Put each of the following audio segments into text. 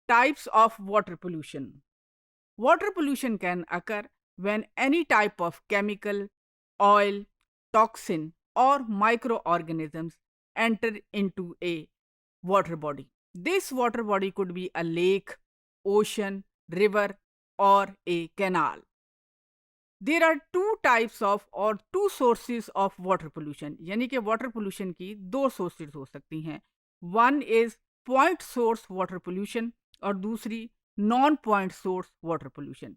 Types of water pollution. Water pollution can occur when any type of chemical, oil, toxin, or microorganisms enter into a water body. This water body could be a lake, ocean, river, or a canal. There are two types of or two sources of water pollution. यानी कि water pollution की दो sources हो सकती हैं. One is point source water pollution और दूसरी non point source water pollution.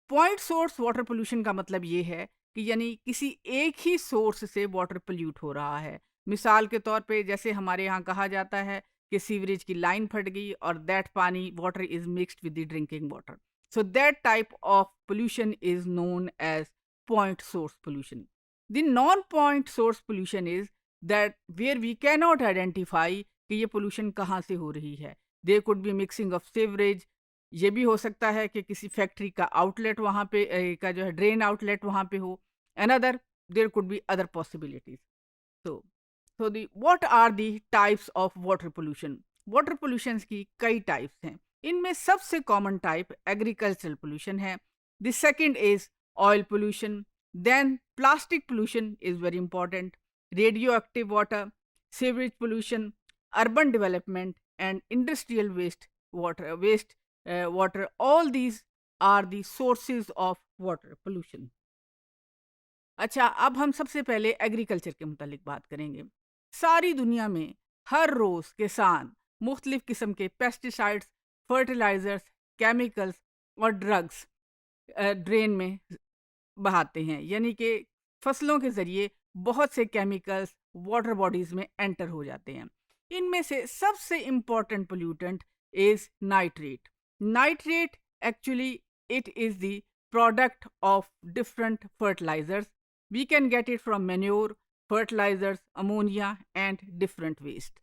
Point source water pollution का मतलब ये है कि यानी किसी एक ही सोर्स से वाटर पोल्यूट हो रहा है. मिसाल के तौर पे जैसे हमारे यहाँ कहा जाता है कि सीवरेज की लाइन फट गई और that pani water is mixed with the drinking water. So that type of pollution is known as point source pollution. The non point source pollution is that where we can not identify कि ये पोल्यूशन कहाँ से हो रही है. They could be mixing of sewerage. ये भी हो सकता है कि किसी फैक्ट्री का आउटलेट वहाँ पे का जो है ड्रेन आउटलेट वहाँ पे हो. Another there could be other possibilities. तो the what are the types of water pollution. Water pollution की कई टाइप्स हैं. इनमें सबसे कॉमन टाइप एग्रीकल्चरल पोल्यूशन है. The second is oil pollution. Then plastic pollution is very important. Radioactive water, sewerage pollution, urban development and industrial waste water. All these are the sources of water pollution. अच्छा, अब हम सबसे पहले agriculture के मुतालिक बात करेंगे. सारी दुनिया में हर रोज किसान मुख्तलिफ किस्म के पेस्टिसाइड्स, फर्टिलाइजर्स, केमिकल्स और ड्रग्स ड्रेन में बहाते हैं. यानी कि फसलों के ज़रिए बहुत से केमिकल्स वाटर बॉडीज़ में एंटर हो जाते हैं. इनमें से सबसे important pollutant is nitrate. Nitrate actually it is the product of different fertilizers. We can get it from manure, fertilizers, ammonia and different waste.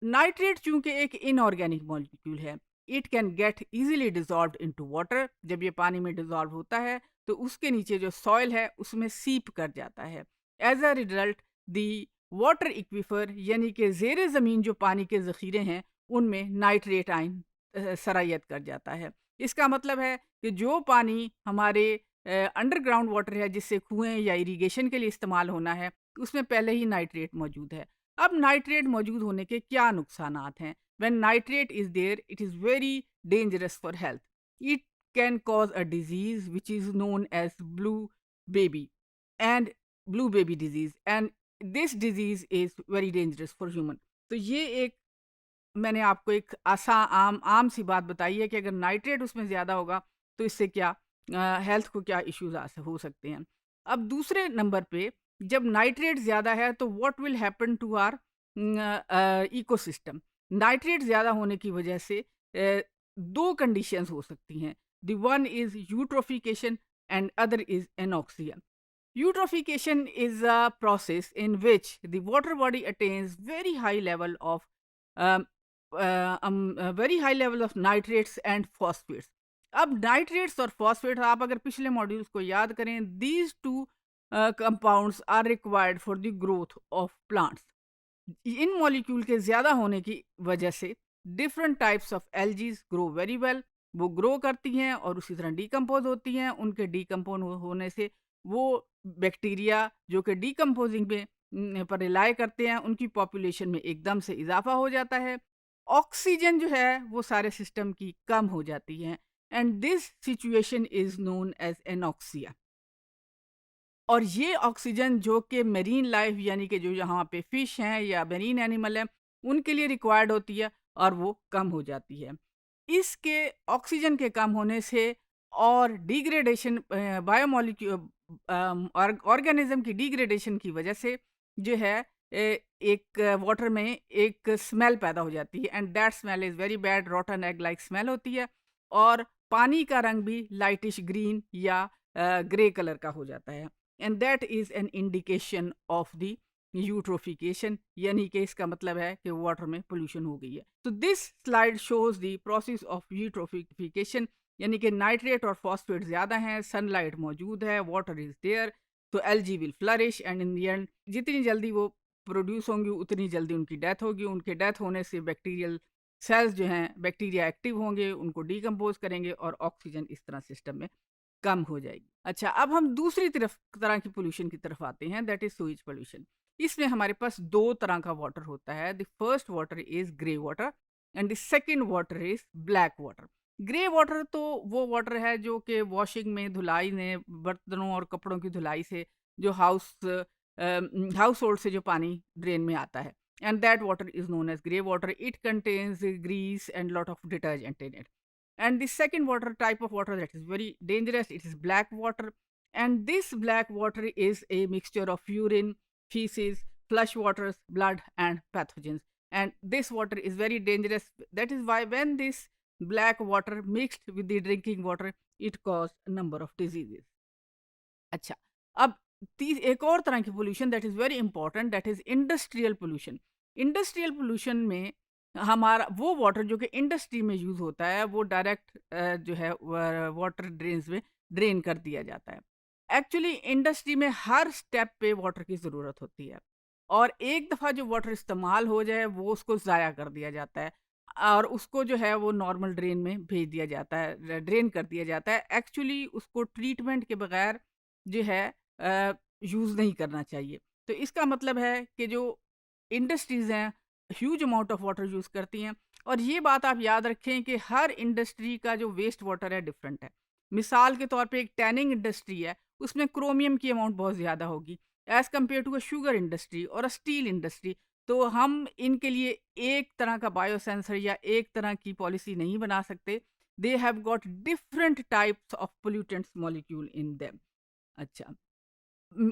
Nitrate चूंकि एक inorganic molecule है, it can get easily dissolved into water. जब ये पानी में dissolve होता है तो उसके नीचे जो soil है उसमें seep कर जाता है. As a result, the water aquifer यानी कि ज़ेरे ज़मीन जो पानी के ज़ख़ीरे हैं उनमें नाइट्रेट आयन सरायत कर जाता है. इसका मतलब है कि जो पानी हमारे अंडरग्राउंड वाटर है जिससे कुएं या इरिगेशन के लिए इस्तेमाल होना है उसमें पहले ही नाइट्रेट मौजूद है. अब नाइट्रेट मौजूद होने के क्या नुकसानात हैं. When nitrate is there it is very dangerous for health. It can cause a disease which is known as baby blue baby disease and this disease is very dangerous for human. तो ये एक मैंने आपको एक आम सी बात बताई है कि अगर नाइट्रेट उसमें ज़्यादा होगा तो इससे क्या हेल्थ को क्या इश्यूज हो सकते हैं. अब दूसरे नंबर पे जब नाइट्रेट ज़्यादा है तो what will happen to our ecosystem. Nitrate ज़्यादा होने की वजह से दो कंडीशंस हो सकती हैं. The one is eutrophication and other is anoxia. Eutrophication is a process in which the water body attains very high level of um, very high level of nitrates and phosphates. अब nitrates और phosphate आप अगर पिछले modules को याद करें, these two compounds are required for the growth of plants. इन molecule के ज़्यादा होने की वजह से different types of algae grow very well. वो ग्रो करती हैं और उसी तरह डिकम्पोज होती हैं. उनके डिकम्पोज होने से वो बैक्टीरिया जो कि डिकम्पोजिंग में पर रिलाय करते हैं उनकी पॉपुलेशन में एकदम से इजाफा हो जाता है. ऑक्सीजन जो है वो सारे सिस्टम की कम हो जाती है and this situation is known as anoxia. और ये ऑक्सीजन जो कि मेरीन लाइफ यानी कि जो यहाँ पे फिश हैं या मेरीन एनिमल हैं उनके लिए रिक्वायर्ड होती है और वो कम हो जाती है. इसके ऑक्सीजन के कम होने से और डिग्रेडेशन बायोमोलिक्यूल ऑर्गेनिज्म की डिग्रेडेशन की वजह से जो है एक वाटर में एक स्मेल पैदा हो जाती है and that smell is very bad. रॉटन egg like smell होती है और पानी का रंग भी लाइटिश ग्रीन या ग्रे कलर का हो जाता है and that is an indication of the eutrophication. यानी कि इसका मतलब है कि वाटर में पोल्यूशन हो गई है. तो this slide shows the process of eutrophication. यानी कि नाइट्रेट और फॉस्फेट ज़्यादा हैं, सनलाइट मौजूद है, वाटर इज़ देयर, तो algae will flourish and in the end जितनी जल्दी वो प्रोड्यूस होंगी उतनी जल्दी उनकी डेथ होगी. उनके डेथ होने से बैक्टीरियल सेल्स जो हैं बैक्टीरिया एक्टिव होंगे, उनको डिकम्पोज करेंगे और ऑक्सीजन इस तरह सिस्टम में कम हो जाएगी। अच्छा, अब हम दूसरी तरह की पोल्यूशन की तरफ आते हैं, दैट इज सुइज पोल्यूशन। इसमें हमारे पास दो तरह का वाटर होता है। The first water is grey water and the second water is black water. Grey water तो वो वाटर है जो कि वॉशिंग में, धुलाई में, बर्तनों और कपड़ों की धुलाई से जो हाउस होल्ड से जो पानी ड्रेन में आता है, and that water is known as grey water. It contains grease and lot of detergent in it. And the second water type of water that is very dangerous, it is black water. And this black water is a mixture of urine, feces, flush waters, blood and pathogens. And this water is very dangerous. That is why when this black water mixed with the drinking water, it caused a number of diseases. अच्छा, अब एक और तरह की pollution that is very important, that is industrial pollution. Industrial pollution में हमारा वो water जो कि इंडस्ट्री में यूज होता है, वो डायरेक्ट जो है वाटर ड्रेन्स में ड्रेन कर दिया जाता है। एक्चुअली इंडस्ट्री में हर स्टेप पे वाटर की ज़रूरत होती है, और एक दफ़ा जो वाटर इस्तेमाल हो जाए वो उसको ज़ाया कर दिया जाता है, और उसको जो है वो नॉर्मल ड्रेन में भेज दिया जाता है, ड्रेन कर दिया जाता है। एक्चुअली उसको ट्रीटमेंट के बगैर जो है यूज़ नहीं करना चाहिए। तो इसका मतलब है कि जो इंडस्ट्रीज़ हैं huge amount of water use करती हैं, और ये बात आप याद रखें कि हर इंडस्ट्री का जो वेस्ट वाटर है डिफरेंट है। मिसाल के तौर पे एक टैनिंग इंडस्ट्री है, उसमें क्रोमियम की अमाउंट बहुत ज़्यादा होगी as compare to a sugar industry और अ स्टील इंडस्ट्री। तो हम इनके लिए एक तरह का बायोसेंसर या एक तरह की पॉलिसी नहीं बना सकते। They have got different types of pollutants molecule in them. अच्छा,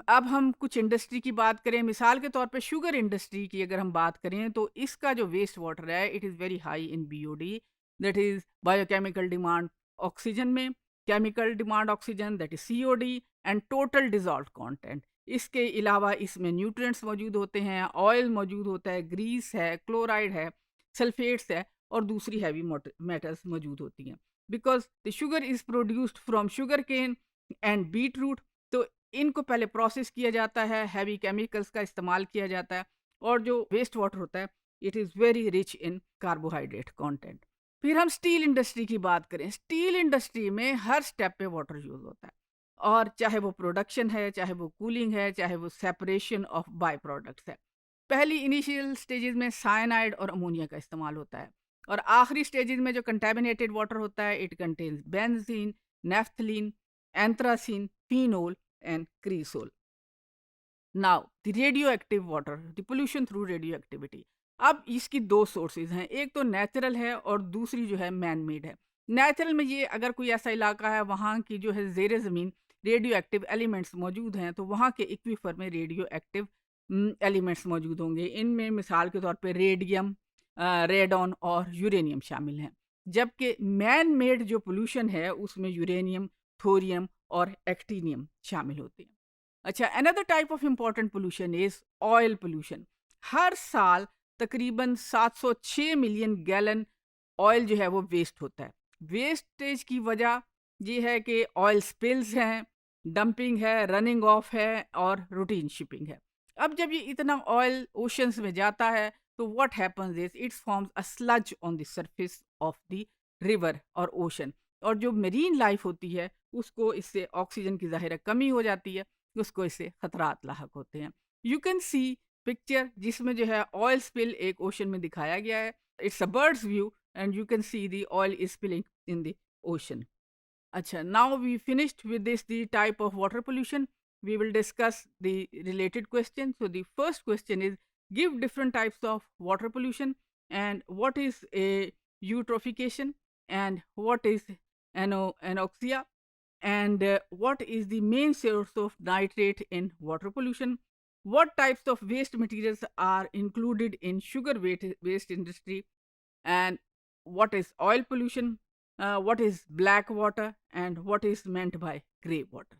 अब हम कुछ इंडस्ट्री की बात करें। मिसाल के तौर पे शुगर इंडस्ट्री की अगर हम बात करें, तो इसका जो वेस्ट वाटर है it is very high in BOD, that is biochemical demand oxygen में, chemical demand oxygen that is COD, and total dissolve content. इसके अलावा इसमें न्यूट्रिएंट्स मौजूद होते हैं, ऑयल मौजूद होता है, ग्रीस है, क्लोराइड है, सल्फेट्स है, और दूसरी हैवी मेटल्स मौजूद होती हैं। Because the sugar is produced from sugar cane and beet root. तो इनको पहले प्रोसेस किया जाता है, हैवी केमिकल्स का इस्तेमाल किया जाता है, और जो वेस्ट वाटर होता है it is very rich in carbohydrate content. फिर हम स्टील इंडस्ट्री की बात करें। स्टील इंडस्ट्री में हर स्टेप पे वाटर यूज़ होता है, और चाहे वो प्रोडक्शन है, चाहे वो कूलिंग है, चाहे वो सेपरेशन ऑफ बाय प्रोडक्ट्स है। पहली इनिशियल स्टेजेस में साइनाइड और अमोनिया का इस्तेमाल होता है, और आखिरी स्टेजेस में जो कंटेमिनेटेड वाटर होता है it contains benzene, naphthalene, anthracene, phenol and creosol. Now, the radioactive water, the pollution through radioactivity. अब इसकी दो सोर्सेज हैं, एक तो नेचुरल है और दूसरी जो है मैन मेड है। नेचुरल में ये अगर कोई ऐसा इलाका है वहाँ की जो है ज़ेरे ज़मीन रेडियो एक्टिव एलिमेंट्स मौजूद हैं, तो वहाँ के इक्विफर में रेडियो एक्टिव एलिमेंट्स मौजूद होंगे। इनमें मिसाल के तौर पे रेडियम, रेडॉन और यूरेनियम शामिल हैं। जबकि मैन मेड जो पोल्यूशन है उसमें यूरेनियम, थोरियम और एक्टीनियम शामिल होते हैं। अच्छा, another type of important pollution is oil pollution. हर साल तकरीबन 706 मिलियन गैलन ऑयल जो है वो वेस्ट होता है। वेस्टेज की वजह ये है कि ऑयल स्पिल्स हैं, डंपिंग है, रनिंग ऑफ है और रूटीन शिपिंग है। अब जब ये इतना ऑयल ओशंस में जाता है तो what happens is it forms a sludge on the surface of the river और ओशन, और जो मेरीन लाइफ होती है उसको इससे ऑक्सीजन की ज़ाहिर कमी हो जाती है, उसको इससे खतरात लाहक होते हैं। यू कैन सी पिक्चर जिसमें जो है ऑयल स्पिल एक ओशन में दिखाया गया है। It's a bird's view and you can see the oil is spilling in the ocean. Acha, now we finished with this the type of water pollution. We will discuss the related questions. So the first question is, give different types of water pollution, and what is a eutrophication, and what is anoxia, and what is the main source of nitrate in water pollution. What types of waste materials are included in sugar waste industry, and what is oil pollution, what is black water, and what is meant by grey water.